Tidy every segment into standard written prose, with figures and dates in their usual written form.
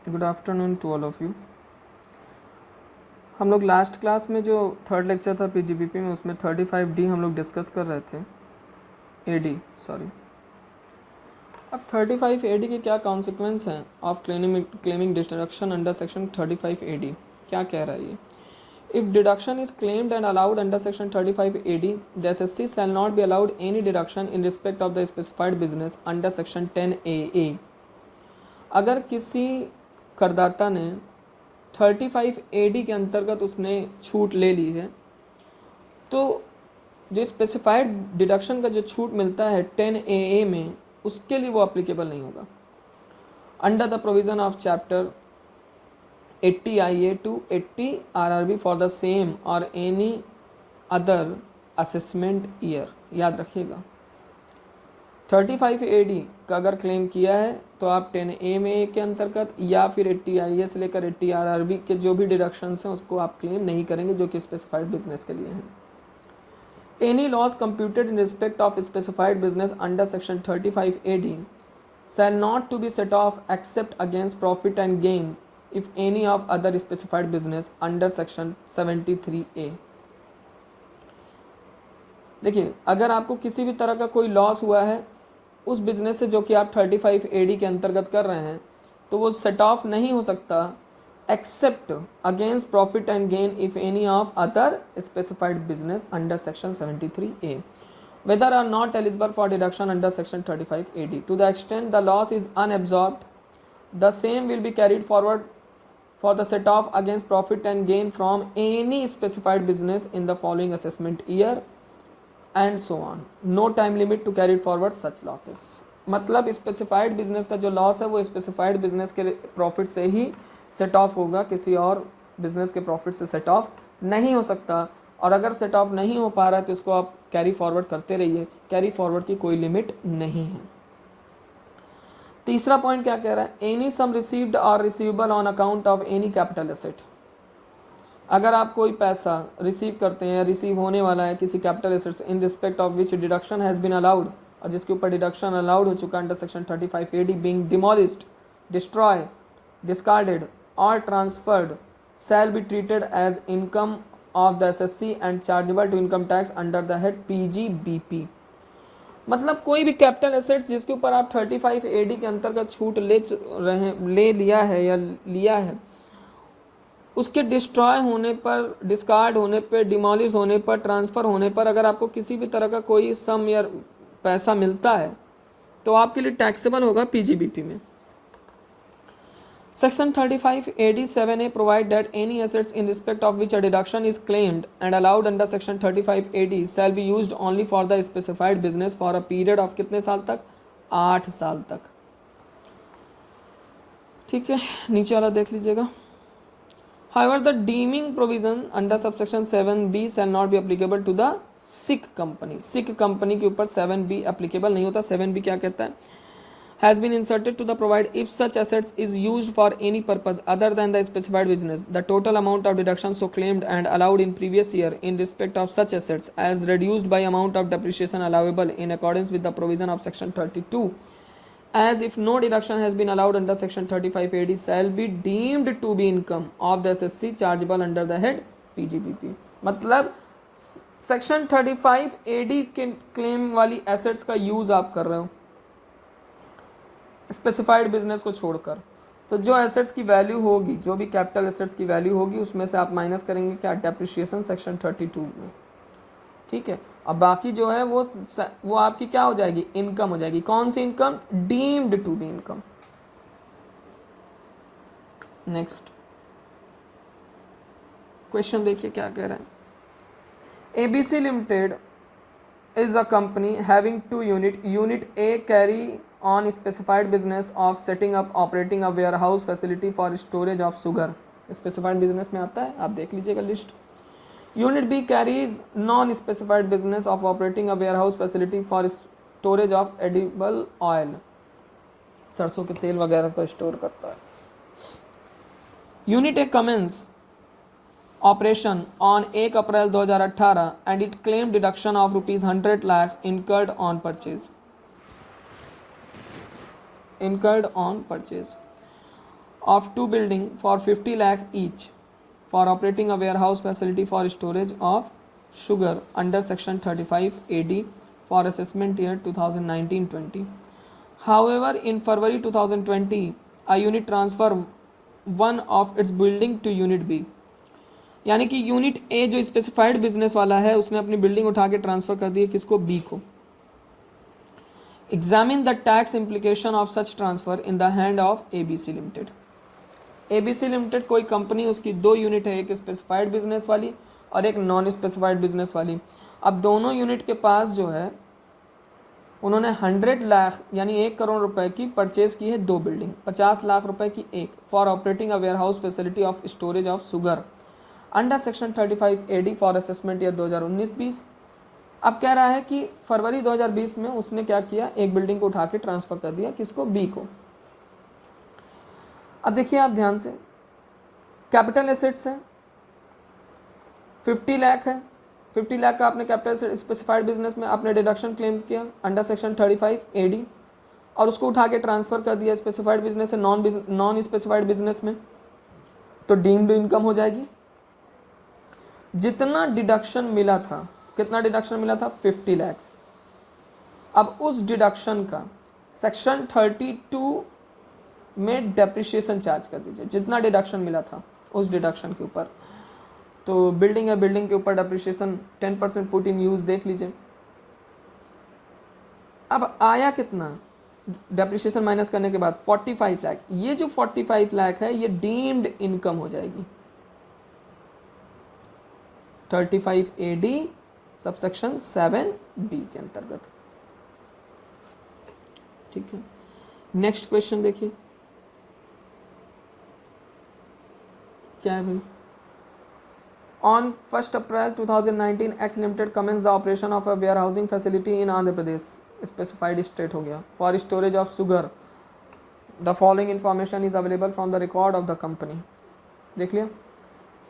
Good afternoon to all of you. हम लोग last class में जो थर्ड लेक्चर था पीजीबीपी में, उसमें 35D हम लोग डिस्कस कर रहे थे, एडी सॉरी। अब 35AD के क्या कॉन्सिक्वेंस हैं of claiming deduction under section 35AD। क्या कह रहा है ये? If deduction is claimed and allowed under section 35AD, the assessee shell not be allowed any deduction in respect of the specified business under section 10AA। अगर किसी करदाता ने 35AD के अंतर्गत उसने छूट ले ली है, तो जो स्पेसिफाइड डिडक्शन का जो छूट मिलता है 10AA में, उसके लिए वो अप्लीकेबल नहीं होगा। Under the provision of chapter 80 IA to 80 RRB for the same और एनी अदर असेसमेंट ईयर। याद रखिएगा, 35AD का अगर क्लेम किया है तो आप 10A के अंतर्गत या फिर 80 IA से लेकर 80 RRB के जो भी डिडक्शंस हैं उसको आप क्लेम नहीं करेंगे, जो कि स्पेसिफाइड बिजनेस के लिए हैं। Any loss computed in respect of specified business under section 35AD shall not to be set off except against profit and gain if any of other specified business under section 73A। देखिए, अगर आपको किसी भी तरह का कोई loss हुआ है उस बिजनेस से जो कि आप 35AD के अंतर्गत कर रहे हैं, तो वो सेट ऑफ नहीं हो सकता except against profit and gain if any of other specified business under section 73A whether are not eligible for deduction under section 35AD. To the extent the loss is unabsorbed, the same will be carried forward for the set off against profit and gain from any specified business in the following assessment year and so on. No time limit to carry forward such losses. मतलब specified business का जो loss है वो specified business के profit से ही set of होगा, किसी और बिजनेस के प्रॉफिट से सेट ऑफ नहीं हो सकता। और अगर सेट ऑफ नहीं हो पा रहा है तो इसको आप कैरी फॉरवर्ड करते रहिए, कैरी फॉरवर्ड की कोई लिमिट नहीं है। तीसरा पॉइंट क्या कह रहा है? एनी सम रिसीव्ड और receivable on account of any capital asset. अगर आप कोई पैसा रिसीव करते हैं या रिसीव होने वाला है किसी capital assets in respect of which deduction has been allowed, और जिसके ऊपर डिडक्शन अलाउड हो चुका under section 35AD, being demolished, destroy, discarded और transferred, shall be treated as income of the SSC and chargeable to income tax under the head PGBP. मतलब कोई भी capital assets जिसके ऊपर आप 35AD के अंतर्गत छूट ले लिया है या लिया है, उसके डिस्ट्रॉय होने पर, डिस्कार्ड होने पर, डिमोलिश होने पर, ट्रांसफ़र होने पर अगर आपको किसी भी तरह का कोई सम या पैसा मिलता है तो आपके लिए टैक्सेबल होगा पीजीबीपी में। Section 35AD 7A provide that any assets in respect of which a deduction is claimed and allowed under section 35AD shall be used only for the specified business for a period of कितने साल तक? 8 साल तक। ठीक है, नीचे वाला देख लीजिएगा। However, the deeming provision under subsection 7B shall not be applicable to the SIC company. SIC company के ऊपर 7B applicable नहीं होता। 7B क्या कहता है? Has been inserted to the provide if such assets is used for any purpose other than the specified business, the total amount of deduction so claimed and allowed in previous year in respect of such assets as reduced by amount of depreciation allowable in accordance with the provision of section 32, as if no deduction has been allowed under section 35AD shall be deemed to be income of the SSC chargeable under the head PGBP। मतलब section 35AD के claim वाली assets का use आप कर रहे हो specified business को छोड़कर, तो जो एसेट्स की वैल्यू होगी, जो भी कैपिटल एसेट्स की वैल्यू होगी, उसमें से आप माइनस करेंगे क्या? डेप्रिशिएशन सेक्शन 32 में। ठीक है, अब बाकी जो है वो आपकी क्या हो जाएगी? इनकम हो जाएगी। कौन सी income? Deemed to be income. Next question देखिए क्या कह रहा है। ABC limited is a company having 2 unit. Unit A carry on specified business of setting up operating a warehouse facility for storage of sugar. Specified business में आता है, आप देख लीजिएगा list. Unit B carries non specified business of operating a warehouse facility for storage of edible oil. सरसों के तेल वगैरह को स्टोर करता है। Unit A commence operation on 1 April 2018 and it claimed deduction of ₹100 lakh incurred on purchase. of 2 building for 50 lakh each for operating a warehouse facility for storage of sugar under section 35 AD for assessment year 2019-20. However, in February 2020, a unit transfer one of its building to unit B. यानी कि unit A जो specified business वाला है उसने अपनी building उठा के transfer कर दी है किसको, बी को. Examine the tax implication of such transfer in the hand of ABC limited. ABC limited कोई कंपनी, उसकी 2 यूनिट है, एक स्पेसिफाइड बिजनेस वाली और एक नॉन स्पेसिफाइड बिजनेस वाली. अब दोनों यूनिट के पास जो है उन्होंने 100 लाख यानी 1 करोड़ रुपए की परचेज की है 2 बिल्डिंग, 50 लाख रुपए की एक, for operating a warehouse facility of storage of sugar under section 35 AD for assessment year 2019-20. अब कह रहा है कि फरवरी 2020 में उसने क्या किया, एक बिल्डिंग को उठा के ट्रांसफर कर दिया किसको, बी को. अब देखिए आप ध्यान से, कैपिटल एसेट्स है 50 लाख है, 50 लाख का आपने कैपिटल एसेट स्पेसिफाइड बिजनेस में आपने डिडक्शन क्लेम किया अंडर सेक्शन 35 एडी और उसको उठा के ट्रांसफर कर दिया स्पेसिफाइड बिजनेस से नॉन स्पेसिफाइड बिजनेस में, तो डीम्ड इनकम हो जाएगी. जितना डिडक्शन मिला था, कितना डिडक्शन मिला था, 50 लाख. अब उस डिडक्शन का सेक्शन 32 में डेप्रिशिएशन चार्ज कर दीजिए, जितना डिडक्शन मिला था उस डिडक्शन के ऊपर. तो बिल्डिंग है, बिल्डिंग के ऊपर डेप्रिशिएशन 10% पुट इन यूज देख लीजिए. अब आया कितना डेप्रिशिएशन माइनस करने के बाद, 45 लाख. ये जो 45 लाख है ये डीम्ड इनकम हो जाएगी 35 AD सबसेक्शन 7B के अंतर्गत. ठीक है, नेक्स्ट क्वेश्चन देखिए क्या है भाई. On 1 April 2019 X limited commence the operation of a warehousing facility in Andhra Pradesh, specified state हो गया, for storage of sugar. The following information is available from the record of the company. देख लिया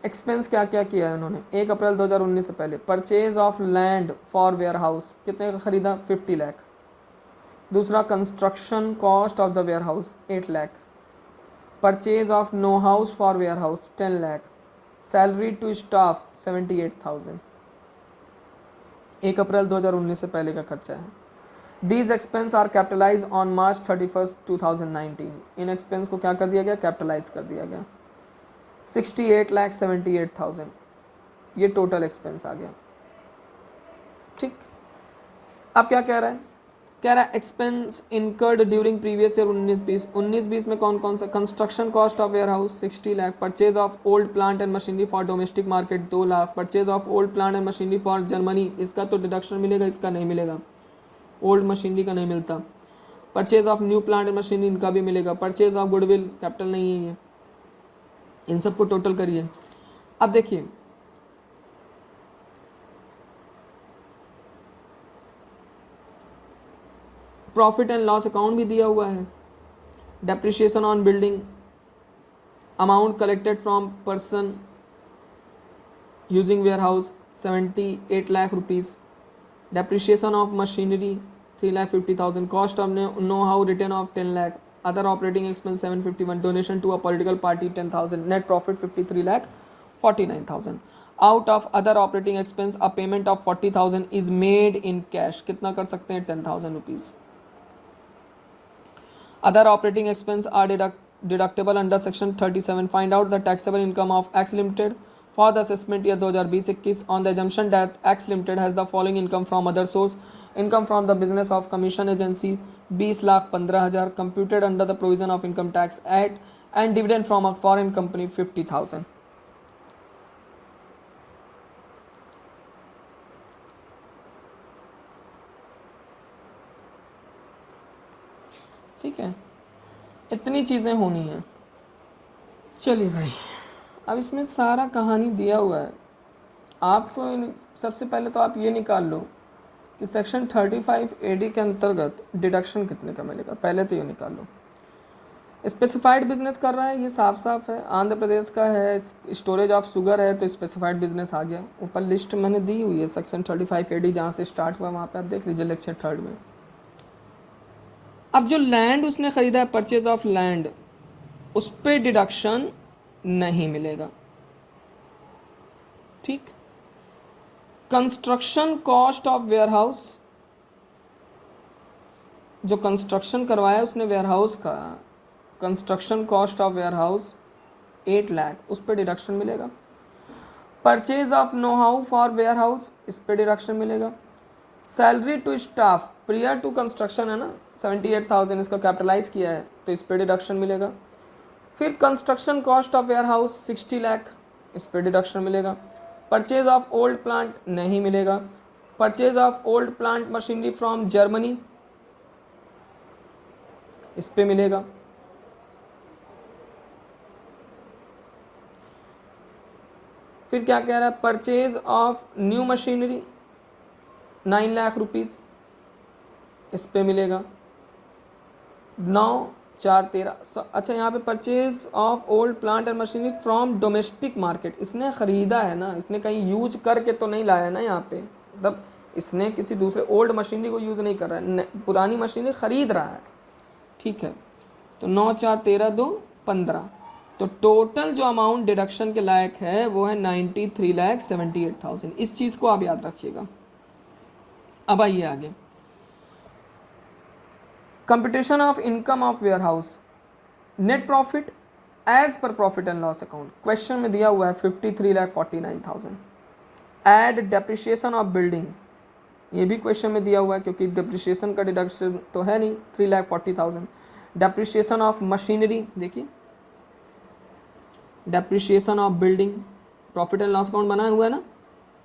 expense क्या क्या किया है उन्होंने 1 April 2019 से पहले. Purchase of land for warehouse, कितने का खरीदा, 50 लाख. दूसरा construction cost of the warehouse 8 lakh. Purchase of know how for warehouse 10 lakh. Salary to staff 78,000. 1 April 2019 से पहले का खर्चा है. These expense are capitalize on March 31, 2019. इन एक्सपेंस को क्या कर दिया गया, कैपिटलाइज कर दिया गया. 68,78,000 ये टोटल एक्सपेंस आ गया. ठीक, अब क्या कह रहा है, कह रहा है expense incurred during previous year 19-20 में कौन कौन सा. Construction cost of warehouse 60 lakh. Purchase of old plant and machinery for domestic market 2 lakh. Purchase of old plant and machinery for Germany, इसका तो डिडक्शन मिलेगा, इसका नहीं मिलेगा, ओल्ड मशीनरी का नहीं मिलता. Purchase of new plant and machinery इनका भी मिलेगा. परचेज ऑफ गुडविल, कैपिटल नहीं है ये. इन सबको टोटल करिए. अब देखिए प्रॉफिट एंड लॉस अकाउंट भी दिया हुआ है. Depreciation on building, amount collected from person using ware house 78 lakh rupees. Depreciation of machinery 3,50,000. Cost of know how return of 10 lakh. Other operating expense 751. Donation to a political party 10,000. Net profit 53,49,000. Out of other operating expense a payment of 40,000 is made in cash. कितना कर सकते हैं, 10,000 rupees. Other operating expense are deductible under section 37. Find out the taxable income of X Limited for the assessment year 2020-21 on the assumption that X Limited has the following income from other source. Income from the business of commission agency 20,15,000 computed under the provision of income tax act, and dividend from a foreign company 50,000. ठीक है, इतनी चीजें होनी है. चलिए भाई, अब इसमें सारा कहानी दिया हुआ है आपको. सबसे पहले तो आप ये निकाल लो कि सेक्शन 35 AD के अंतर्गत डिडक्शन कितने का मिलेगा, पहले तो ये निकाल लो. स्पेसिफाइड बिजनेस कर रहा है, ये साफ साफ है, आंध्र प्रदेश का है, स्टोरेज ऑफ शुगर है, तो स्पेसिफाइड बिजनेस आ गया. ऊपर लिस्ट मैंने दी हुई है सेक्शन 35 AD जहाँ से स्टार्ट हुआ वहाँ पे आप देख लीजिए लेक्चर 3 में. अब जो लैंड उसने खरीदा है, परचेज ऑफ लैंड उस पे डिडक्शन नहीं मिलेगा। ठीक। कंस्ट्रक्शन कॉस्ट ऑफ वेयरहाउस, जो कंस्ट्रक्शन करवाया उसने वेयरहाउस का, construction cost of warehouse 8 lakh, उस पर डिडक्शन मिलेगा। Purchase of know how for warehouse, इस पर डिडक्शन मिलेगा। Salary to staff prior to construction है ना 78,000, इसका कैपिटलाइज किया है तो इस पर डिडक्शन मिलेगा। फिर construction cost of warehouse 60 lakh, इस पर डिडक्शन मिलेगा। परचेज ऑफ ओल्ड प्लांट नहीं मिलेगा। Purchase of old plant machinery from Germany, इस पे मिलेगा। फिर क्या कह रहा है, purchase of new machinery 9 lakh rupees, इस पे मिलेगा। 9 4 13। अच्छा, यहाँ पे purchase of old plant and machinery from domestic market, इसने खरीदा है ना, इसने कहीं यूज करके तो नहीं लाया ना यहाँ पे, मतलब इसने किसी दूसरे ओल्ड मशीनरी को यूज नहीं कर रहा है, पुरानी मशीनरी खरीद रहा है। ठीक है, तो 9 4 13 2 15, तो टोटल जो अमाउंट डिडक्शन के लायक है वो है 93,78,000। इस चीज़ को आप याद रखिएगा। अब आइए आगे, computation of income of warehouse, net profit as per profit and loss account. Question में दिया हुआ है 53,49,000। एड डेप्रिशिएशन ऑफ बिल्डिंग, ये भी क्वेश्चन में दिया हुआ है क्योंकि डेप्रिशिएशन का डिडक्शन तो है नहीं, 3,40,000। डेप्रिशिएशन ऑफ मशीनरी, देखिए depreciation of building, profit and loss account बनाया हुआ है ना,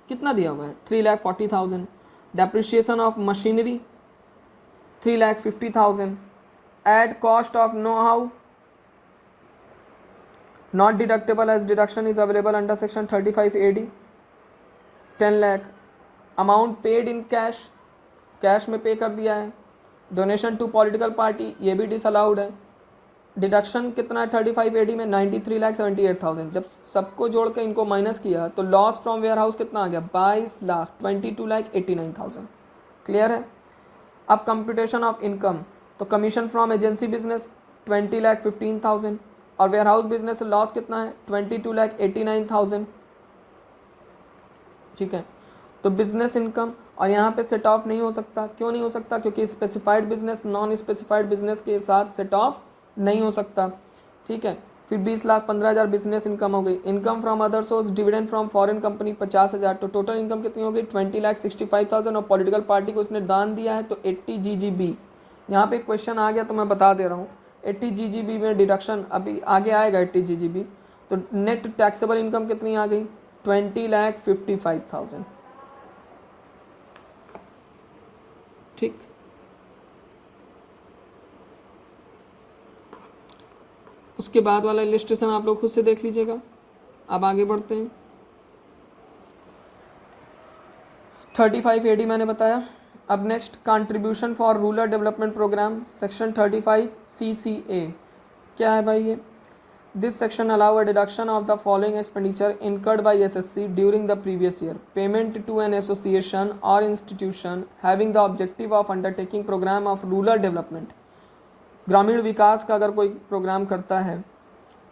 कितना दिया हुआ है 3,40,000। Depreciation of machinery 3,50,000। Add cost of know how not deductible as deduction is available under section 35 AD 10 lakh. Amount paid in cash, cash में पे कर दिया है। डोनेशन टू पॉलिटिकल पार्टी, ये भी डिसअलाउड है। डिडक्शन कितना है 35 AD में 93,78,000। जब सबको जोड़ के इनको माइनस किया तो लॉस फ्रॉम वेयर हाउस कितना आ गया 22 लाख 22,89,000। क्लियर है। अब कंप्यूटेशन ऑफ इनकम, तो कमीशन फ्रॉम एजेंसी बिजनेस 20,15,000 और वेयर हाउस बिजनेस लॉस कितना है 22,89,000। ठीक है, तो बिजनेस इनकम, और यहाँ पे सेट ऑफ नहीं हो सकता। क्यों नहीं हो सकता? क्योंकि specified business non specified business के साथ सेट ऑफ नहीं हो सकता। ठीक है, फिर 20,15,000 बिजनेस इनकम हो गई। Income from other source, dividend from foreign company 50,000, तो टोटल इनकम कितनी हो गई 20,65,000 और पॉलिटिकल पार्टी को उसने दान दिया है तो 80 GGB। यहाँ पे क्वेश्चन आ गया तो मैं बता दे रहा हूँ, 80 GGB में डिडक्शन अभी आगे आएगा 80 GGB, तो नेट टैक्सेबल इनकम कितनी आ गई 20,55,000। ठीक, उसके बाद वाला इलस्ट्रेशन आप लोग खुद से देख लीजिएगा। अब आगे बढ़ते हैं। 35 AD मैंने बताया। अब next contribution for rural development programme, section 35 CCA क्या है भाई ये? This section allow a deduction of the following expenditure incurred by SSC during the previous year. Payment to an association और institution having the objective of undertaking programme of rural development, ग्रामीण विकास का अगर कोई प्रोग्राम करता है,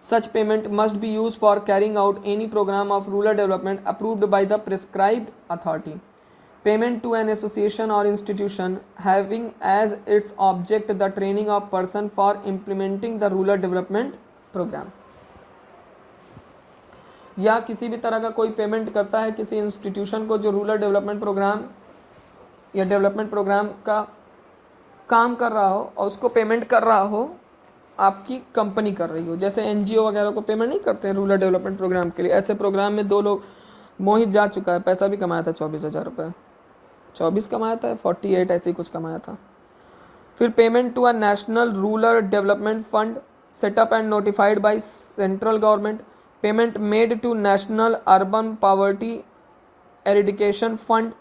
such payment must be used for carrying out any programme of rural development approved by the prescribed authority. Payment to an association और institution having as its object the training of person for implementing the rural development programme, या किसी भी तरह का कोई payment करता है किसी इंस्टीट्यूशन को जो रूरल डेवलपमेंट प्रोग्राम या डेवलपमेंट प्रोग्राम का काम कर रहा हो और उसको पेमेंट कर रहा हो आपकी कंपनी कर रही हो, जैसे NGO वगैरह को पेमेंट नहीं करते हैं रूरल डेवलपमेंट प्रोग्राम के लिए। ऐसे प्रोग्राम में 2 लोग, मोहित जा चुका है, पैसा भी कमाया था 24,000 रुपये, 24 कमाया था 48 ऐसे ही कुछ कमाया था। फिर payment to a national rural development fund set up and notified by central government. Payment made to national urban poverty eradication fund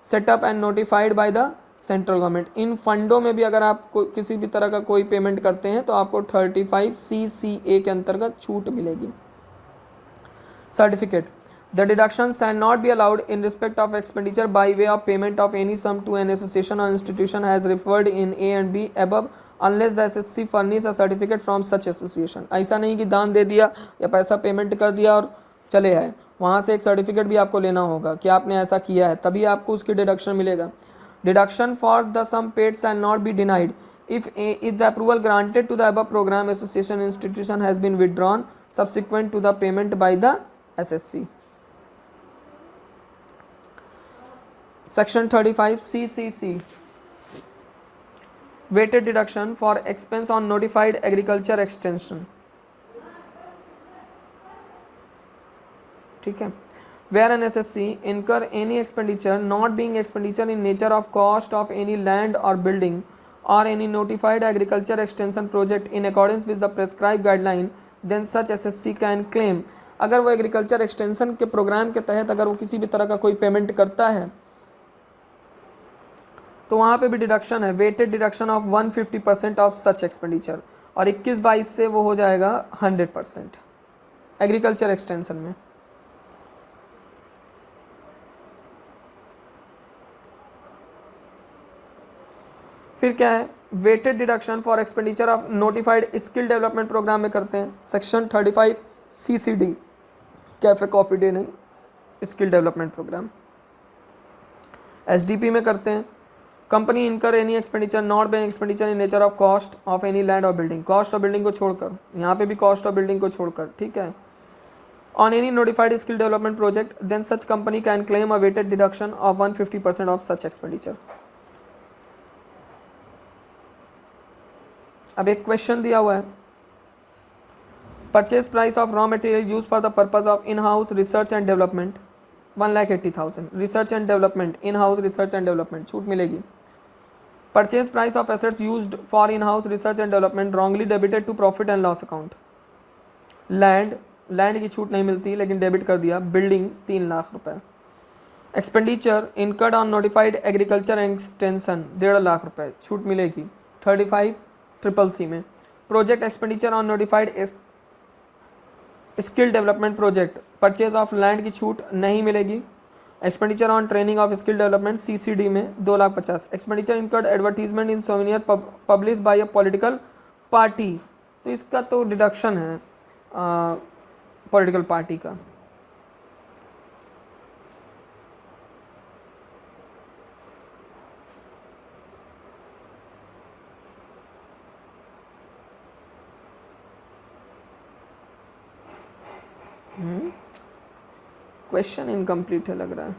set up and notified by the central government. इन फंडों में भी अगर आप किसी भी तरह का कोई पेमेंट करते हैं तो आपको 35 CCA के अंतर्गत छूट मिलेगी। Certificate, the deduction shall not be allowed in respect of expenditure by way of payment of any sum to an association और institution has referred in A and B above unless the SSC furnish a certificate from such association. ऐसा नहीं कि दान दे दिया या पैसा payment कर दिया और चले आए, वहाँ से एक सर्टिफिकेट भी आपको लेना होगा कि आपने ऐसा किया है, तभी आपको उसकी डिडक्शन मिलेगा। Deduction for the sum paid shall not be denied if the approval granted to the above program association institution has been withdrawn subsequent to the payment by the SSC. Section 35 CCC weighted deduction for expense on notified agriculture extension. ठीक है, where an SSC incur any expenditure not being expenditure in nature of cost of any land or building or any notified agriculture extension project in accordance with the prescribed guideline, then such SSC can claim. अगर वो agriculture extension के programme के तहत अगर वो किसी भी तरह का कोई पेमेंट करता है तो वहाँ पे भी डिडक्शन है, weighted deduction of 150% of such expenditure, और 21-22 से वो हो जाएगा 100% एग्रीकल्चर एक्सटेंशन में। फिर क्या है, weighted deduction for expenditure of notified skill development program में करते हैं, section 35 CCD, Cafe Coffee Day नहीं, स्किल डेवलपमेंट प्रोग्राम। SDP में करते हैं, company incur any expenditure not being expenditure in nature of cost of any land और building, cost of building को छोड़कर, यहाँ पे भी कॉस्ट ऑफ बिल्डिंग को छोड़कर, ठीक है, on any notified skill development project, then such company can claim a weighted deduction of 150% of such expenditure. अब एक क्वेश्चन दिया हुआ है, purchase price of raw material use for the purpose of in house research and development 1,80,000, research and development, in house research and development छूट मिलेगी। Purchase price of assets used for in house research and development wrongly debited to profit and loss account, land की छूट नहीं मिलती लेकिन debit कर दिया, building 3 lakh रुपए। Expenditure incurred on notified agriculture extension 1.5 lakh रुपए, छूट मिलेगी 35CCC में। Project expenditure on notified skill development project, purchase of land की छूट नहीं मिलेगी। Expenditure on training of skill development CCD में 2,50,000। Expenditure incurred advertisement in souvenir publish by a political party, तो इसका तो डिडक्शन है पॉलिटिकल पार्टी का। क्वेश्चन इनकम्प्लीट है लग रहा है।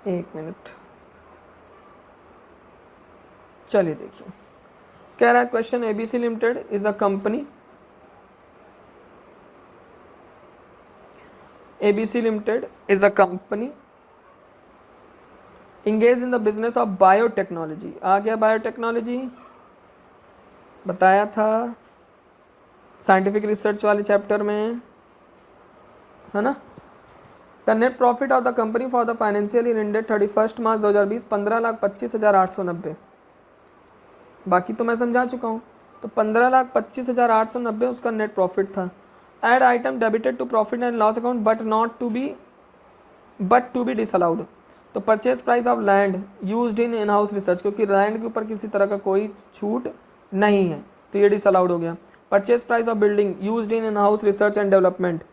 एक मिनट, चलिए देखिए, कह रहा है question, ABC limited is a company, ABC limited is a company engage in the business of biotechnology। आ गया बायोटेक्नोलॉजी, बताया था साइंटिफिक रिसर्च वाले चैप्टर में, है ना। The net profit of the company for the financial year ended 31 मार्च 2020 15,25,890, बाकी तो मैं समझा चुका हूँ। तो 15,25,890 उसका नेट प्रॉफिट था। Add item debited to profit and loss account but to be disallowed. तो purchase price of land used in house research, क्योंकि लैंड के ऊपर किसी तरह का कोई छूट नहीं है तो ये डिसअलाउड हो गया। Purchase price of building used in house research and development,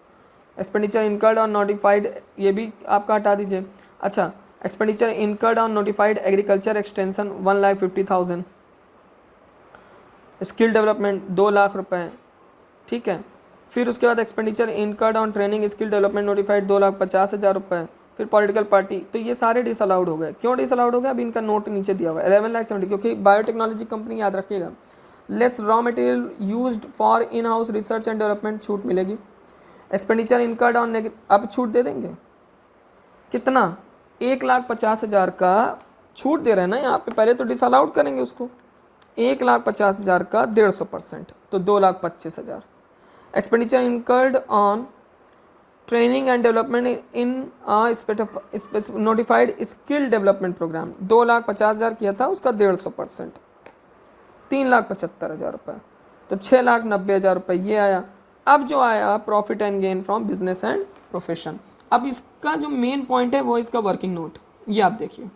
expenditure incurred on notified, ये भी आपका हटा दीजिए। अच्छा, expenditure incurred on notified agriculture extension 1,50,000, skill development 2 lakh रुपए, ठीक है। फिर उसके बाद expenditure incurred on training skill development notified 2,50,000 रुपये। फिर पॉलिटिकल पार्टी, तो ये सारे डिसअलाउड हो गए। क्यों डिसअलाउड हो गया, अभी इनका नोट नीचे दिया हुआ है 11,70,000, क्योंकि बायोटेक्नोलॉजी कंपनी याद रखिएगा। Less raw material used for in house research and development, छूट मिलेगी। एक्सपेंडिचर इनकर्ड ऑन, अब छूट दे देंगे कितना, 1,50,000 का छूट दे रहे हैं ना यहाँ पे, पहले तो डिसअलाउड करेंगे उसको। 1,50,000 का 150%, तो 2,25,000। Expenditure incurred on training and development in notified skill development program 2,50,000 किया था, उसका 150%, 3,75,000 रुपये, तो 6,90,000 रुपये ये आया। अब जो आया profit and gain from business and profession, अब इसका जो मेन पॉइंट है वो इसका वर्किंग नोट, ये आप देखिए।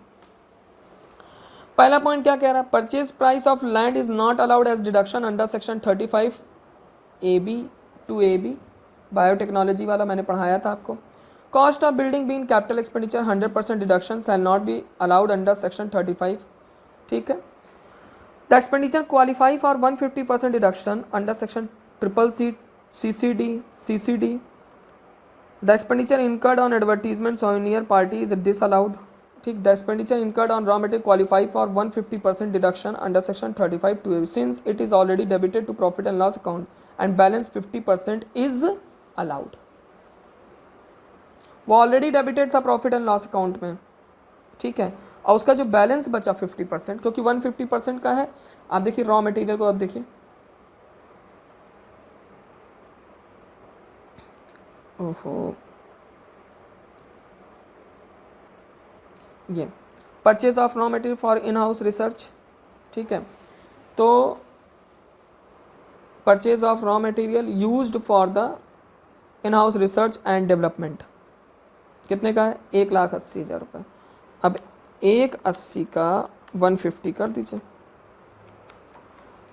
पहला पॉइंट क्या कह रहा है, purchase price of land is not allowed as deduction under section 35 AB to AB, biotechnology वाला मैंने पढ़ाया था आपको। Cost of building being capital expenditure 100% deduction shall not be allowed under section 35, ठीक है। The expenditure qualify for 150% deduction under section CCC CCD। The expenditure incurred on advertisements on near party is disallowed, ठीक। The expenditure incurred on raw material qualify for 150% deduction under section 35 2A since it is already debited to profit and loss account and balance 50% is allowed. वो already debited था profit and loss account में, ठीक है, और उसका जो balance बचा 50%, क्योंकि 150% का है। आप देखिए रॉ मटेरियल को, आप देखिए ओहो, ये purchase of raw material for in house research, ठीक है। तो purchase of raw material used for the in house research and development कितने का है, 1,80,000 रुपये। अब 180 का 150 कर दीजिए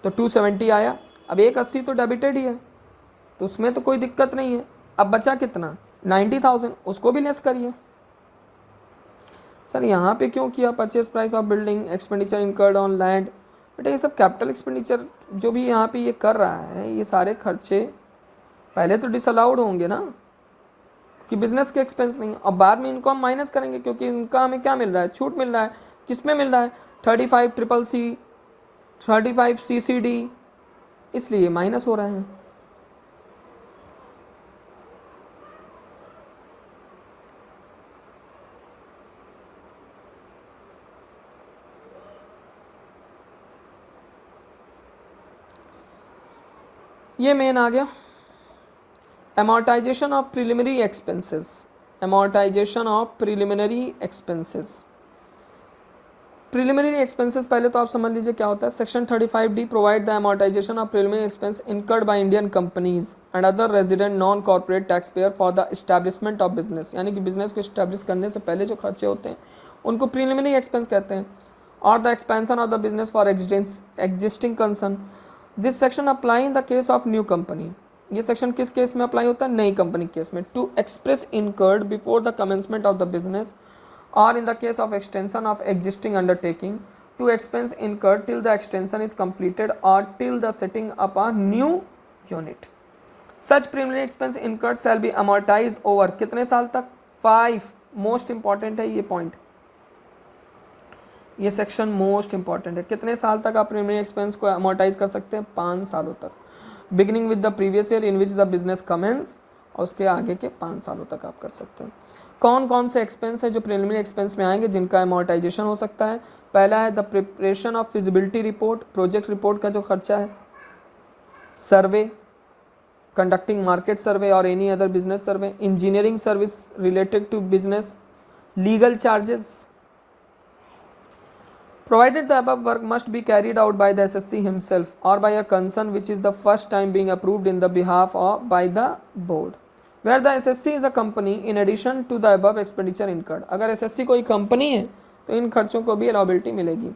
तो 270 आया। अब 180 तो डेबिटेड ही है तो उसमें तो कोई दिक्कत नहीं है। अब बचा कितना, 90,000, उसको भी लेस करिए। सर यहाँ पे क्यों किया purchase price of building, expenditure incurred on land, बेटा ये सब कैपिटल एक्सपेंडिचर जो भी यहाँ पे ये कर रहा है, ये सारे खर्चे पहले तो डिसअलाउड होंगे ना, कि बिजनेस के एक्सपेंस नहीं है। और बाद में इनको हम माइनस करेंगे क्योंकि इनका हमें क्या मिल रहा है, छूट मिल रहा है। किस में मिल रहा है, 35 CCC 35 CCD, इसलिए माइनस हो रहे हैं। ये मेन आ गया। amortization of preliminary expenses, amortization of preliminary expenses, preliminary expenses पहले तो आप समझ लीजिए क्या होता है। Section 35D provide the amortization of preliminary expense incurred by Indian companies and other resident non corporate taxpayer for the establishment of business, यानी कि बिजनेस को इस्टेब्लिश करने से पहले जो खर्चे होते हैं उनको प्रीलिमिनरी एक्सपेंस कहते हैं। और the expansion of the business for existing concern, this section apply in the case of new company, ये सेक्शन किस केस में अप्लाई होता है, नई कंपनी केस में। To express incurred before the commencement of the business और in the case of extension of existing undertaking to expense incurred till the extension is completed और till the setting up a new unit. Such preliminary expense incurred shall be amortise over कितने साल तक, 5। Most important है ये point, ये section most important है। कितने साल तक आप प्रीलिमिनरी एक्सपेंस को अमोर्टाइज कर सकते हैं, 5 सालों तक, beginning with the previous year in which the business commence, और उसके आगे के 5 सालों तक आप कर सकते हैं। कौन कौन से एक्सपेंस है जो प्रीलिमिनरी एक्सपेंस में आएंगे जिनका अमोर्टाइजेशन हो सकता है। पहला है the preparation of feasibility report, project report का जो खर्चा है, सर्वे, कंडक्टिंग मार्केट सर्वे और any other business survey, engineering service related to business, legal charges. Provided the above work must be carried out by the SSC himself or by a concern which is the first time being approved in the behalf of by the board, where the SSC is a company in addition to the above expenditure incurred। अगर SSC कोई company है तो इन खर्चों को भी अलाउबिलिटी मिलेगी।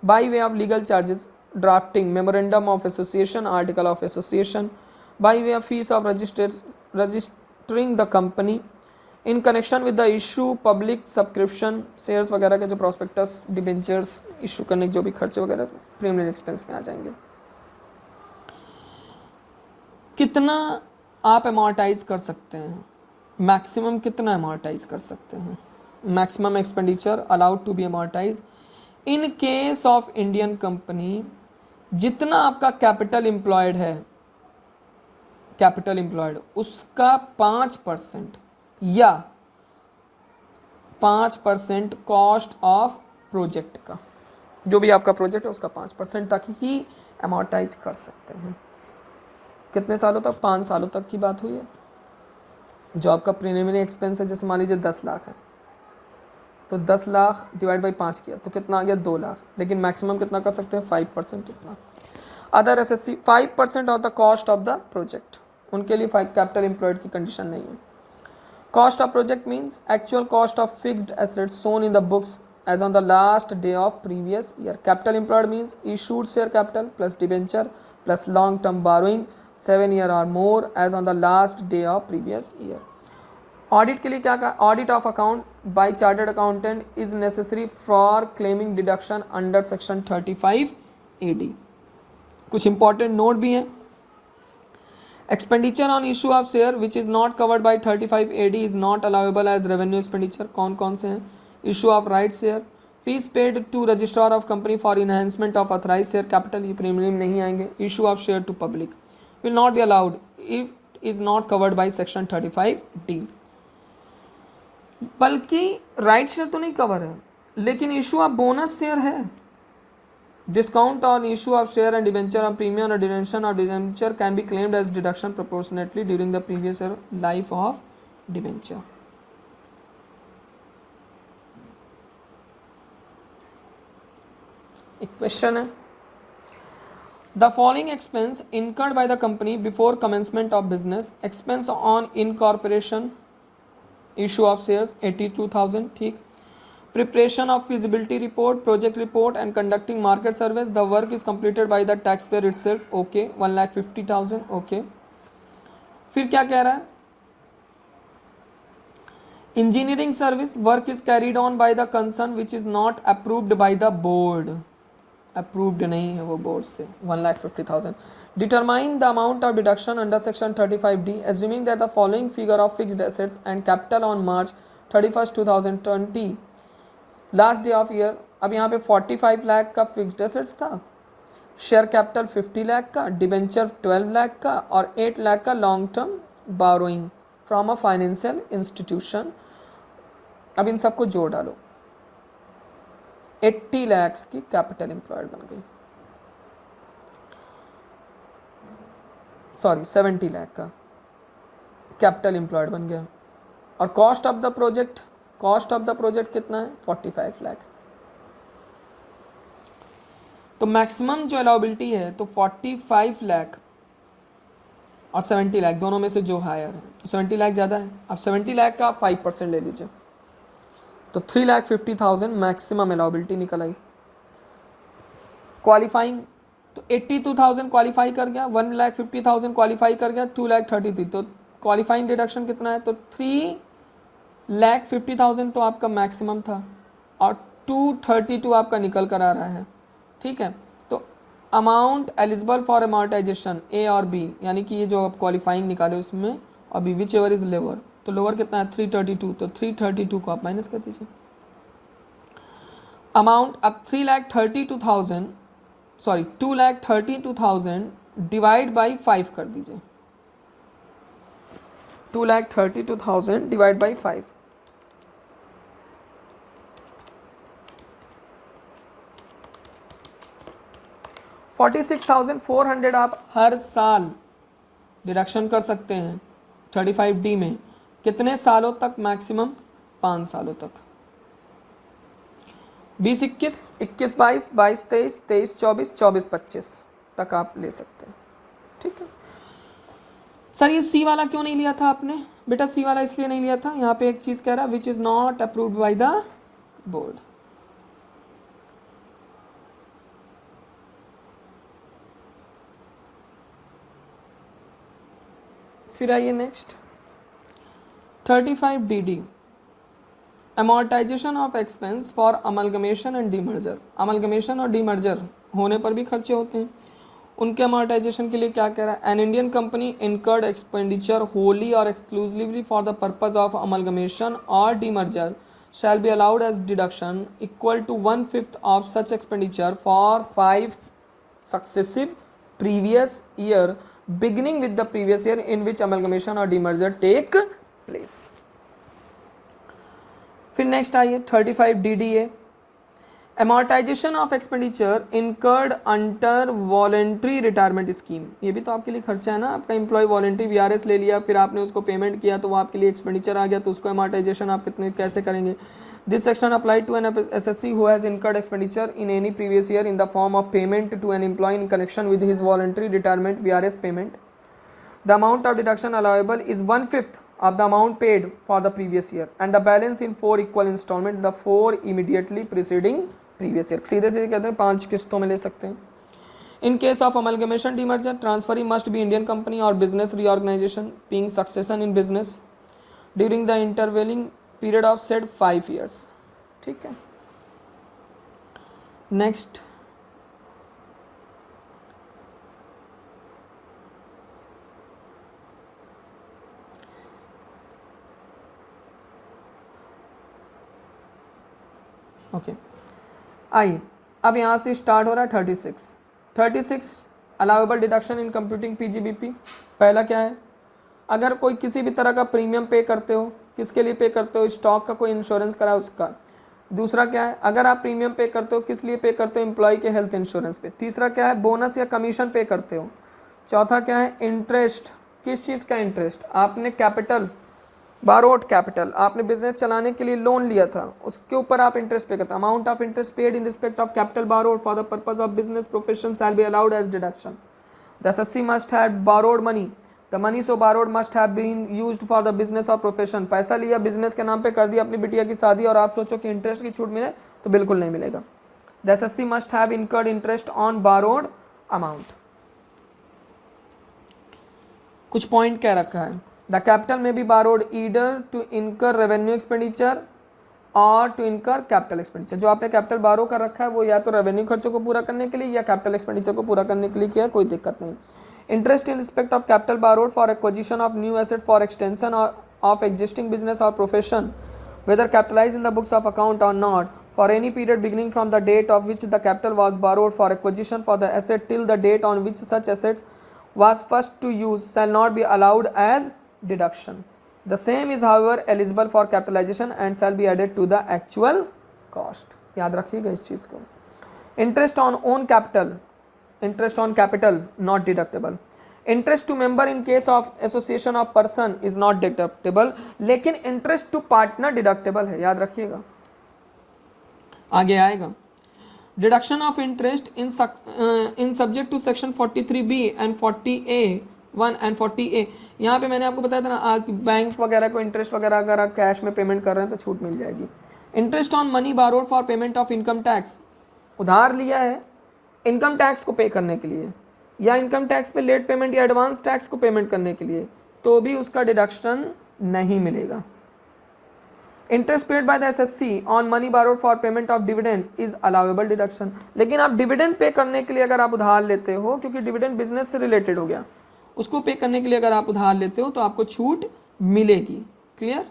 by way of legal charges, drafting memorandum of association, article of association, by way of fees of registering the company in connection with the issue public subscription, shares वगैरह के जो प्रोस्पेक्टस डिबेंचर्स इशू करने के जो भी खर्चे वगैरह premium expense में आ जाएंगे। कितना आप अमोर्टाइज कर सकते हैं, मैक्सिमम कितना अमोर्टाइज कर सकते हैं, maximum expenditure allowed to be amortize in case of Indian company, जितना आपका कैपिटल एम्प्लॉयड है, कैपिटल एम्प्लॉयड उसका 5% या 5% कॉस्ट ऑफ प्रोजेक्ट का, जो भी आपका प्रोजेक्ट है उसका 5% तक ही अमोर्टाइज कर सकते हैं। कितने सालों तक, 5 सालों तक की बात हुई है। जो आपका प्रीलिमिनरी एक्सपेंस है, जैसे मान लीजिए 10 लाख है तो 10 लाख डिवाइड बाई 5 किया तो कितना आ गया, 2 लाख। लेकिन मैक्सिमम कितना कर सकते हैं, 5% कितना। Other SSC 5% of the cost of the project, उनके लिए 5 कैपिटल एम्प्लॉयड की कंडीशन नहीं है। Cost of project means actual cost of fixed assets shown in the books as on the last day of previous year. Capital employed means issued share capital plus debenture plus long term borrowing 7 year or more as on the last day of previous year. Audit के लिए क्या कहा? Audit of account by chartered accountant is necessary for claiming deduction under section 35 AD. कुछ important note भी हैं. Expenditure on issue of share which is not covered by 35 AD is not allowable as revenue expenditure. कौन कौन से हैं? Issue of rights share, fees paid to registrar of company for enhancement of authorized share capital, ये premium नहीं आएंगे. Issue of share to public will not be allowed if is not covered by section 35D. बल्कि right share तो नहीं cover है, लेकिन issue of bonus share है. Discount on issue of share and debenture on premium or redemption of debenture can be claimed as deduction proportionately during the previous year life of debenture. एक question है. The following expense incurred by the company before commencement of business: expense on incorporation, issue of shares 82,000. ठीक. Preparation of feasibility report, project report and conducting market surveys. The work is completed by the taxpayer itself. Okay. 1,50,000. Okay. फिर क्या कह रहा है? Engineering service work is carried on by the concern which is not approved by the board. Approved नहीं है वो board से. 1,50,000. Determine the amount of deduction under section 35D assuming that the following figure of fixed assets and capital on March 31st 2020 last day of year. अब यहाँ पे 45 लाख का fixed assets था, share capital 50 lakh का, डिबेंचर 12 लाख का और 8 लाख का long term borrowing from a financial institution. अब इन सबको जोड़ डालो, 80 लाख की कैपिटल एम्प्लॉयड बन गई. सॉरी 70 लाख का कैपिटल एम्प्लॉयड बन गया. और कॉस्ट ऑफ द प्रोजेक्ट कितना है? 45 लाख. तो मैक्सिमम जो अलाउबिलिटी है तो 45 लाख और 70 लाख दोनों में से जो हायर है, तो 70 लाख ज़्यादा है. अब 70 लाख का 5% ले लीजिए तो 3,50,000 मैक्सिमम अलाउबिलिटी निकल आई. क्वालिफाइंग तो 82,000 क्वालिफाई कर गया, 1,50,000 क्वालिफाई कर गया, 2,33,000. तो क्वालिफाइंग डिडक्शन कितना है? तो 3,50,000 तो आपका मैक्सिमम था और 232 आपका निकल कर आ रहा है. ठीक है. तो अमाउंट एलिजिबल फॉर अमॉर्टाइजेशन ए और बी, यानी कि ये जो आप क्वालिफाइंग निकाले उसमें और B whichever is lower, तो लोअर कितना है? 332. तो 332 को आप माइनस कर दीजिए. अमाउंट अब 2,32,000 डिवाइड बाई 5 कर दीजिए. 2,32,000 डिवाइड बाई 5. 46,400 आप हर साल डिडक्शन कर सकते हैं 35D में. कितने सालों तक? मैक्सिमम 5 सालों तक. 20-21, 21-22, 22-23, 23-24, 24-25 तक आप ले सकते हैं. ठीक है. सर ये सी वाला क्यों नहीं लिया था आपने? बेटा सी वाला इसलिए नहीं लिया था, यहाँ पे एक चीज कह रहा है विच is not approved by the board. फिर आइए next 35DD amortisation of expense for amalgamation and demerger. Amalgamation और डीमर्जर होने पर भी खर्चे होते हैं, उनके अमॉर्टाइजेशन के लिए क्या कह रहा है? An Indian company incurred expenditure wholly और exclusively for the purpose of amalgamation और demerger shall be allowed as deduction equal to 1/5 of such expenditure for 5 successive previous year beginning with the previous year in which amalgamation or demerger take place. फिर next आइए 35DDA amortization of expenditure incurred under voluntary retirement scheme. ये भी तो आपके लिए खर्चा है ना, आपका एम्प्लॉय वॉलंटरी VRS ले लिया, फिर आपने उसको पेमेंट किया तो वो आपके लिए एक्सपेंडिचर आ गया, तो उसको amortization आप कितने कैसे करेंगे? This section applied to an SSC who has incurred expenditure in any previous year in the form of payment to an employee in connection with his voluntary retirement VRS payment. The amount of deduction allowable is 1/5 of the amount paid for the previous year and the balance in 4 equal instalment the 4 immediately preceding previous year. सीधे सीधे कहते हैं 5 किस्तों में ले सकते हैं। In case of amalgamation demerger, transferee must be Indian company or business reorganization being succession in business during the intervening period of said 5 years. ठीक है। Next, okay. आइए अब यहाँ से स्टार्ट हो रहा है 36 allowable deduction in computing PGBP. पहला क्या है, अगर कोई किसी भी तरह का प्रीमियम पे करते हो, किसके लिए पे करते हो, स्टॉक का कोई इंश्योरेंस करा उसका। दूसरा क्या है, अगर आप प्रीमियम पे करते हो किस लिए पे करते हो, एम्प्लॉय के हेल्थ इंश्योरेंस पे। तीसरा क्या है, बोनस या कमीशन पे करते हो। चौथा क्या है, इंटरेस्ट, किस चीज़ का इंटरेस्ट, आपने कैपिटल बारोड कैपिटल, आपने बिजनेस चलाने के लिए लोन लिया था, उसके ऊपर आप इंटरेस्ट पे करते हैं। Amount of interest paid in respect of capital borrowed for the purpose of business profession shall be allowed as deduction. The assessee must have borrowed money, the money so borrowed must have been used for the business और profession. पैसा लिया, business के नाम पे कर दिया अपनी बिटिया की शादी, और आप सोचो कि इंटरेस्ट की छूट मिले, तो बिल्कुल नहीं मिलेगा। The assessee must have incurred interest on borrowed amount. कुछ पॉइंट क्या रखा है, the capital may be borrowed either to incur revenue expenditure और टू इनकर कैपिटल एक्सपेंडिचर। जो आपने कैपिटल बारो कर रखा है वो या तो रेवेन्यू खर्चों को पूरा करने के लिए या कैपिटल एक्सपेंडिचर को पूरा करने के लिए किया, कोई दिक्कत नहीं। Interest in respect of capital borrowed for acquisition of new asset for extension of existing business और profession whether capitalized in the books of account or not for any period beginning from the date of which the capital was borrowed for acquisition for the asset till the date on which such asset was first to use shall not be allowed as deduction. The same is however eligible for capitalization and shall be added to the actual cost. याद रखिएगा इस चीज़ को। Interest on own capital, interest on capital not deductible. Interest to member in case of association of person is not deductible, लेकिन interest to partner deductible है, याद रखिएगा। आगे आएगा deduction of interest in subject to section 43B and 40A1 and 40A। यहाँ पे मैंने आपको बताया था ना, बैंक वगैरह को इंटरेस्ट वगैरह अगर आप कैश में पेमेंट कर रहे हैं तो छूट मिल जाएगी। Interest on money borrowed for payment of income tax, उधार लिया है इनकम टैक्स को पे करने के लिए या इनकम टैक्स पे लेट पेमेंट या एडवांस टैक्स को पेमेंट करने के लिए, तो भी उसका डिडक्शन नहीं मिलेगा। Interest paid by the assessee on money borrowed for payment of dividend is allowable deduction. लेकिन आप डिविडेंड पे करने के लिए अगर आप उधार लेते हो, क्योंकि डिविडेंड बिजनेस से रिलेटेड हो गया, उसको पे करने के लिए अगर आप उधार लेते हो तो आपको छूट मिलेगी। क्लियर?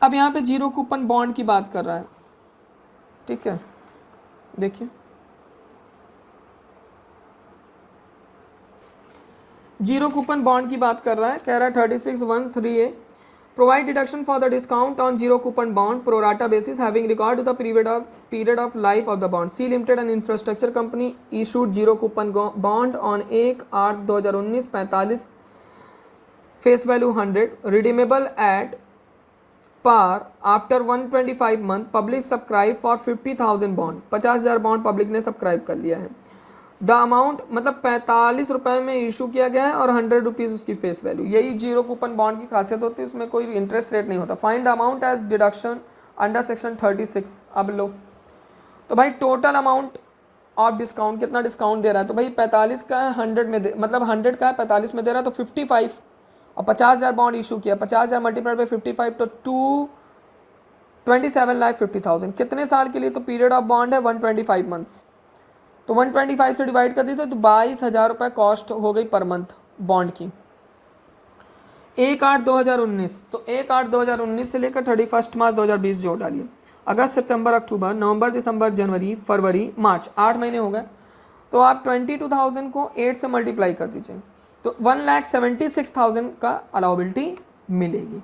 अब यहाँ पे जीरो कूपन बॉन्ड की बात कर रहा है, ठीक है, देखिए जीरो कूपन बॉन्ड की बात कर रहा है, कह रहा है 36(1)(3)(a) provide deduction for the discount on zero coupon bond pro rata basis having record to the period of life of the bond. C limited and infrastructure company issued zero coupon bond on 1/8/2019 45 face value 100 redeemable at par after 125 month public subscribe for 50,000 bond, 50,000 bond public ने subscribe कर लिया है। The amount मतलब 45 रुपये में issue किया गया है और 100 रुपीज़ उसकी फेस वैल्यू। यही जीरो कूपन बॉन्ड की खासियत होती है, उसमें कोई इंटरेस्ट रेट नहीं होता। Find the amount as deduction under section 36। अब लो तो भाई टोटल अमाउंट ऑफ डिस्काउंट, कितना डिस्काउंट दे रहा है, तो भाई 45 का है 100 में मतलब 100 का है 45 में दे रहा है, तो 55 और 50,000 बॉन्ड इशू किया, 50,000 मल्टीप्लाइड बाई 55 तो 27,50,000। कितने साल के लिए, तो पीरियड ऑफ बॉन्ड है 125 मंथ्स, तो 125 से डिवाइड कर दी तो 22,000 रुपये कॉस्ट हो गई पर मंथ बॉन्ड की। 1/8/2019, तो 1/8/2019 से लेकर 31 मार्च 2020 जोड़ डालिए। अगस्त सितंबर अक्टूबर नवंबर दिसंबर जनवरी फरवरी मार्च, 8 महीने हो गए, तो आप 22,000 को 8 से मल्टीप्लाई कर दीजिए तो 1,76,000 का अलाउबिलिटी मिलेगी।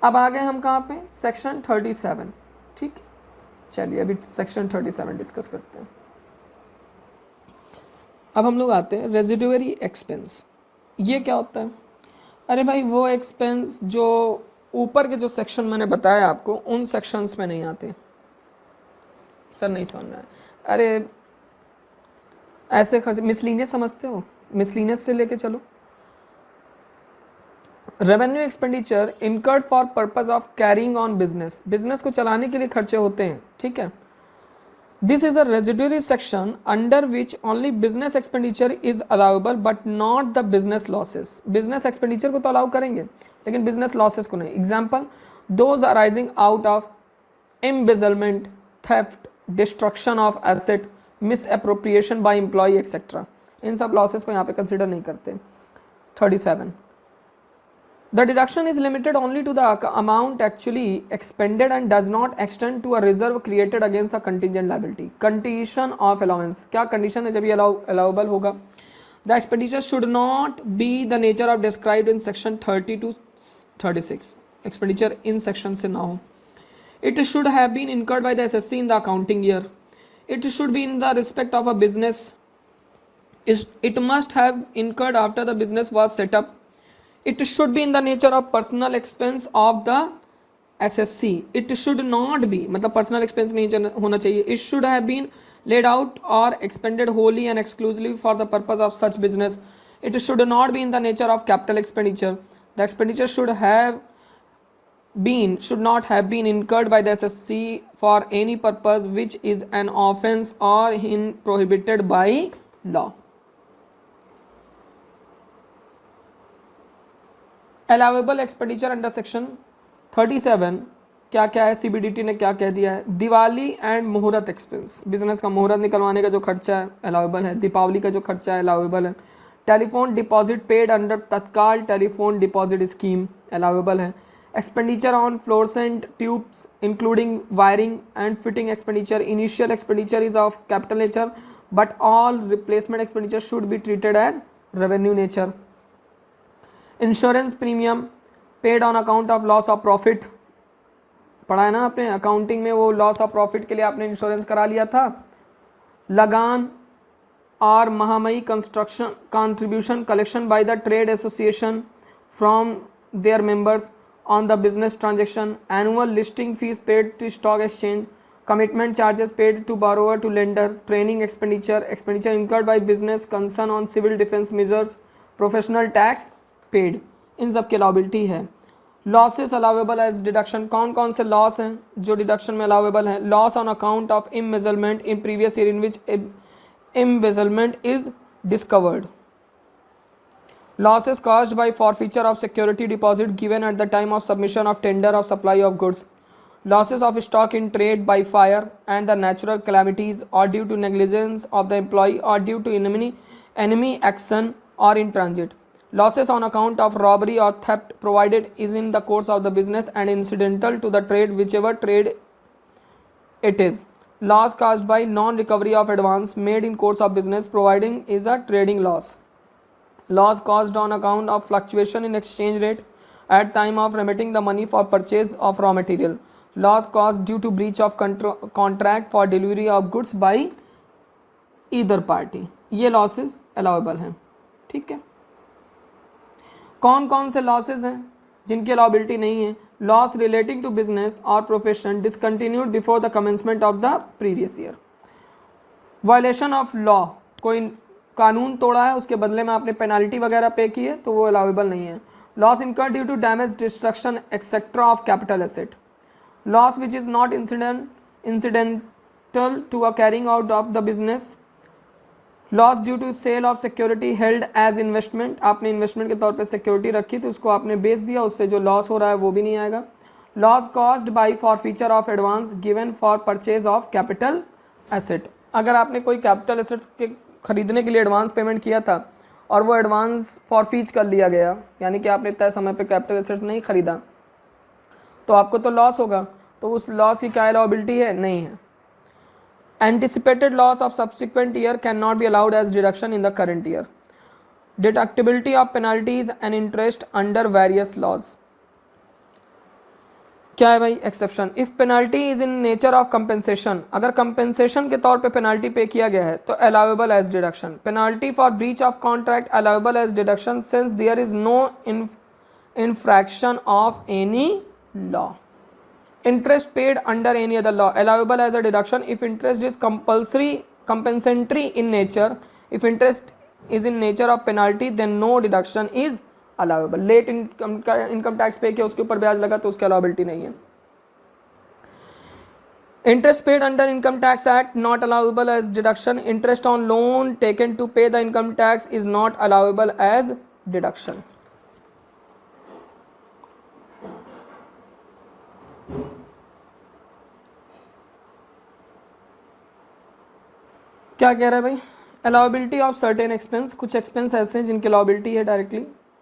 अब आ गए हम कहाँ पे, सेक्शन 37। ठीक, चलिए अभी सेक्शन 37 डिस्कस करते हैं। अब हम लोग आते हैं रेजिडुअरी एक्सपेंस। ये क्या होता है? अरे भाई वो एक्सपेंस जो ऊपर के जो सेक्शन मैंने बताया आपको, उन सेक्शंस में नहीं आते। सर नहीं समझ में आया। अरे ऐसे खर्च मिसलीनियस समझते हो? मिसलीनियस से लेके चलो। Revenue expenditure incurred for purpose of carrying on business, business को चलाने के लिए खर्चे होते हैं, ठीक है। This is a residuary section under which only business expenditure is allowable but not the business losses. Business expenditure को तो अलाउ करेंगे लेकिन बिजनेस लॉसेस को नहीं। Example, those arising out of embezzlement, theft, destruction of asset, misappropriation by employee etc. इन सब losses को यहाँ पे कंसिडर नहीं करते। 37. The deduction is limited only to the amount actually expended and does not extend to a reserve created against a contingent liability. Condition of allowance, क्या condition है जब ये allowable होगा? The expenditure should not be the nature of described in section 30 to 36. Expenditure in section से ना हो। It should have been incurred by the SSC in the accounting year. It should be in the respect of a business. It must have incurred after the business was set up. It should be in the nature of personal expense of the SSC. It should not be, मतलब personal expense नहीं होना चाहिए. It should have been laid out or expended wholly and exclusively for the purpose of such business. It should not be in the nature of capital expenditure. The expenditure should not have been incurred by the SSC for any purpose which is an offence or in prohibited by law. Allowable expenditure under section 37 क्या क्या है? CBDT ने क्या कह दिया है? Diwali and मुहूर्त expense, business का मुहूर्त निकलवाने का जो खर्चा है अलाउेबल है। दीपावली का जो खर्चा है अलाउेबल है। टेलीफोन डिपॉजिट पेड अंडर तत्काल टेलीफोन डिपॉजिट स्कीम अलाउेबल है। Expenditure on fluorescent tubes including wiring and fitting expenditure, initial expenditure is of capital nature but all replacement expenditure should be treated as revenue nature. Insurance premium paid on account of loss of profit, पढ़ा है ना आपने accounting में, वो loss of profit के लिए आपने insurance करा लिया था। लगान और महामई construction contribution collection by the trade association from their members on the business transaction, annual listing fees paid to stock exchange, commitment charges paid to borrower to lender, training expenditure, expenditure incurred by business concern on civil defense measures, professional tax paid, इन सब की अलाउबिलिटी है। Losses allowable as deduction, कौन कौन से loss हैं जो deduction में allowable हैं? Loss on account of embezzlement in previous year in which embezzlement is discovered. Losses caused by forfeiture of security deposit given at the time of submission of tender of supply of goods. Losses of stock in trade by fire and the natural calamities or due to negligence of the employee or due to enemy action or in transit. Losses on account of robbery or theft provided is in the course of the business and incidental to the trade whichever trade it is. Loss caused by non-recovery of advance made in course of business providing is a trading loss. Loss caused on account of fluctuation in exchange rate at time of remitting the money for purchase of raw material. Loss caused due to breach of contract for delivery of goods by either party. ये losses allowable हैं, ठीक है। कौन कौन से losses हैं जिनकी allowability नहीं है? Loss relating to business or profession discontinued before the commencement of the previous year. Violation of law, कोई कानून तोड़ा है उसके बदले में आपने पेनाल्टी वगैरह पे की है तो वो अलाउेबल नहीं है। Loss incurred due to damage destruction etcetera of capital asset. Loss which is not incidental to a carrying out of the business. Loss due to sale of security held as investment, आपने investment के तौर पे security रखी तो उसको आपने बेच दिया, उससे जो लॉस हो रहा है वो भी नहीं आएगा। Loss caused by forfeiture of advance given for purchase of capital asset, अगर आपने कोई कैपिटल एसेट के खरीदने के लिए एडवांस पेमेंट किया था और वो एडवांस फॉरफीच कर लिया गया, यानी कि आपने तय समय पे कैपिटल एसेट्स नहीं खरीदा, तो आपको तो लॉस होगा। तो उस लॉस की क्या लायबिलिटी है? नहीं है। Anticipated loss of subsequent year can not be allowed as deduction in the current year. Deductibility of penalties and interest under various laws. क्या है भाई exception, if penalty is in nature of compensation, अगर compensation के तौर पे penalty pay किया गया है तो allowable as deduction, penalty for breach of contract allowable as deduction since there is no infraction of any law, interest paid under any other law allowable as a deduction if interest is compensatory in nature, if interest is in nature of penalty then no deduction is allowable, late income tax पे किया उसके ऊपर ब्याज लगा तो उसकी allowability नहीं है, interest paid under income tax act not allowable as deduction, interest on loan taken to pay the income tax is not allowable as deduction. क्या कह रहा है भाई, अलाउबिलिटी ऑफ सर्टेन एक्सपेंस, कुछ एक्सपेंस ऐसे हैं जिनकी अलाउबिलिटी है डायरेक्टली।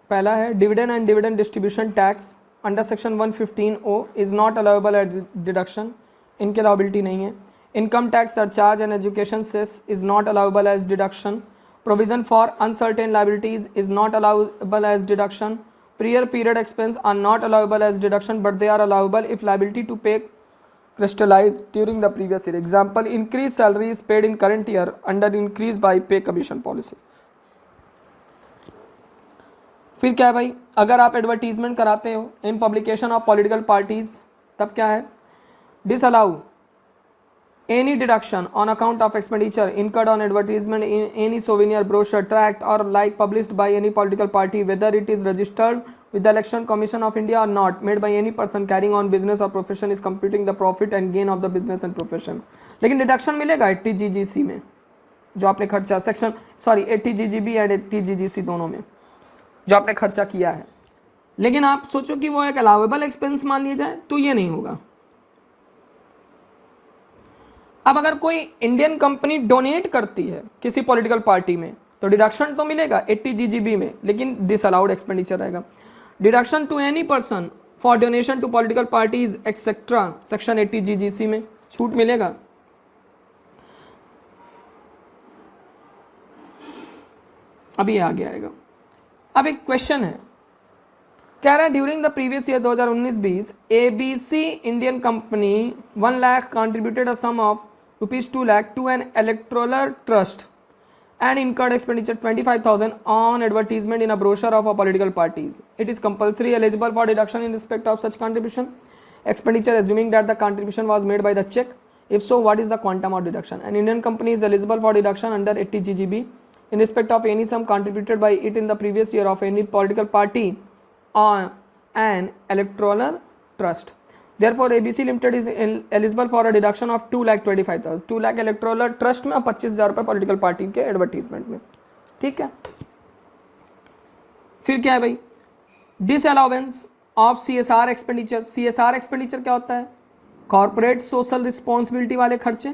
पहला है dividend and dividend distribution tax under section 115O is not allowable as deduction, इनकी अलाउबिलिटी नहीं है। Income tax surcharge and education cess is not allowable as deduction, provision for uncertain liabilities is not allowable as deduction, prior period expense are not allowable as deduction but they are allowable if liability to pay crystallized during the previous year, example increased salary is paid in current year under increase by pay commission policy। फिर क्या है भाई, अगर आप advertisement कराते हो इन publication of political parties तब क्या है, disallow any deduction on account of expenditure incurred on advertisement in any souvenir, brochure, tract or like published by any political party whether it is registered with the Election Commission of India or not, made by any person carrying on business or profession is computing the profit and gain of the business and profession। लेकिन deduction मिलेगा 80GGC में जो आपने खर्चा section 80GGB and 80GGC दोनों में जो आपने खर्चा किया है, लेकिन आप सोचो कि वो एक अलाउएबल एक्सपेंस मान लिया जाए तो ये नहीं होगा। अब अगर कोई इंडियन कंपनी डोनेट करती है किसी पॉलिटिकल पार्टी में तो डिडक्शन तो मिलेगा 80GGB में, लेकिन डिसअलाउड एक्सपेंडिचर रहेगा। Deduction to any person for donation to political parties etcetera section 80GGC में छूट मिलेगा। अभी आगे आएगा। अब एक क्वेश्चन है, कह रहा है during the previous year 2019-20 ABC Indian company 1 lakh contributed a sum of ₹2 lakh to an electoral trust and incurred expenditure 25,000 on advertisement in a brochure of a political parties. It is compulsory eligible for deduction in respect of such contribution expenditure assuming that the contribution was made by the check. If so, what is the quantum of deduction? An Indian company is eligible for deduction under 80GGB in respect of any sum contributed by it in the previous year of any political party on an electoral trust. Therefore, ABC Limited is eligible for a deduction of 2,25,000, 2 lakh electoral trust में और 25,000 रुपये political party के advertisement में। ठीक है, फिर क्या है भाई, disallowance of CSR expenditure. CSR expenditure क्या होता है, कॉर्पोरेट सोशल रिस्पॉन्सिबिलिटी वाले खर्चे।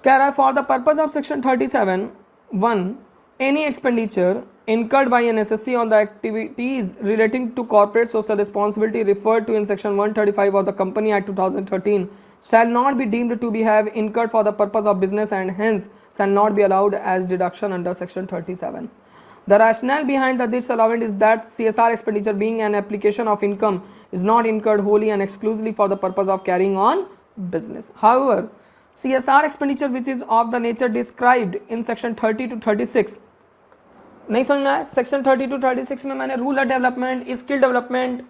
कह रहा है for the purpose of section 37(1) any expenditure incurred by an SSC on the activities relating to corporate social responsibility referred to in section 135 of the Company Act 2013 shall not be deemed to be have incurred for the purpose of business and hence shall not be allowed as deduction under section 37. The rationale behind the disallowance is that CSR expenditure being an application of income is not incurred wholly and exclusively for the purpose of carrying on business. However, CSR expenditure which is of the nature described in section 30 to 36, नहीं समझ में आया, section 30 to 36 में मैंने rural development, skill development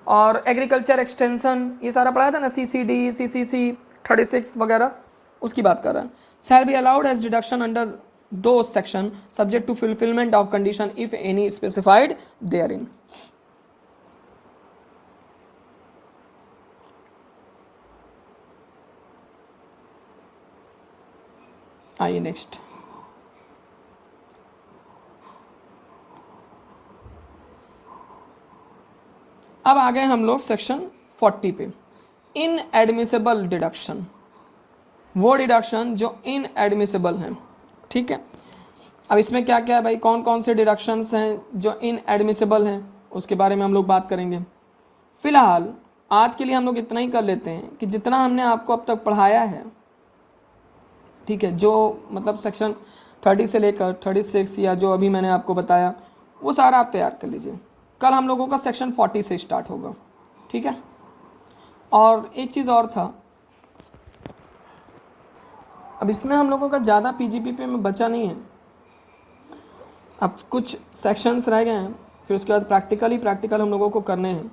और agriculture extension ये सारा पढ़ाया था ना, CCD, CCC 36 वगैरह, उसकी बात कर रहा है। Shall be allowed as deduction under दो section subject to fulfilment of condition if any specified therein. आइए नेक्स्ट, अब आ गए हम लोग सेक्शन 40 पे, इन एडमिसेबल डिडक्शन, वो डिडक्शन जो इन एडमिसेबल हैं। ठीक है, अब इसमें क्या क्या है भाई, कौन कौन से डिडक्शंस हैं जो इन एडमिसेबल हैं उसके बारे में हम लोग बात करेंगे। फिलहाल आज के लिए हम लोग इतना ही कर लेते हैं कि जितना हमने आपको अब तक पढ़ाया है, ठीक है, जो मतलब सेक्शन 30 से लेकर 36 या जो अभी मैंने आपको बताया वो सारा आप तैयार कर लीजिए। कल हम लोगों का सेक्शन 40 से स्टार्ट होगा, ठीक है। और एक चीज़ और था, अब इसमें हम लोगों का ज़्यादा पीजीपीपी में बचा नहीं है, अब कुछ सेक्शंस रह गए हैं, फिर उसके बाद प्रैक्टिकल हम लोगों को करने हैं।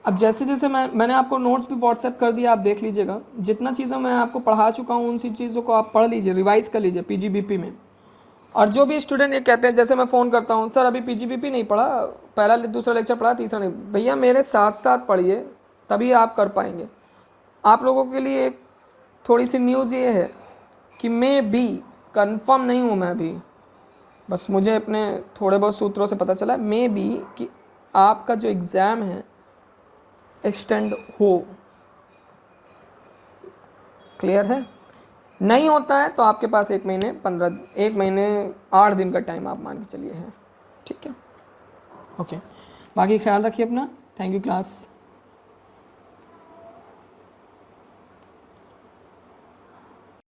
अब जैसे जैसे मैंने आपको नोट्स भी व्हाट्सएप कर दिया, आप देख लीजिएगा। जितना चीज़ें मैं आपको पढ़ा चुका हूँ उन सी चीज़ों को आप पढ़ लीजिए, रिवाइज कर लीजिए पीजीबीपी में। और जो भी स्टूडेंट ये कहते हैं, जैसे मैं फ़ोन करता हूँ, सर अभी पीजीबीपी नहीं पढ़ा, पहला दूसरा लेक्चर पढ़ा, तीसरा नहीं, भैया मेरे साथ साथ पढ़िए, तभी आप कर पाएंगे। आप लोगों के लिए एक थोड़ी सी न्यूज़ ये है कि मैं भी कंफर्म नहीं हूँ, मैं भी बस मुझे अपने थोड़े बहुत सूत्रों से पता चला मैं भी कि आपका जो एग्ज़ाम है एक्सटेंड हो। क्लियर है? नहीं होता है तो आपके पास 1 महीने 8 दिन का टाइम आप मान के चलिए है, ठीक है। ओके, बाकी ख्याल रखिए अपना। Thank you class.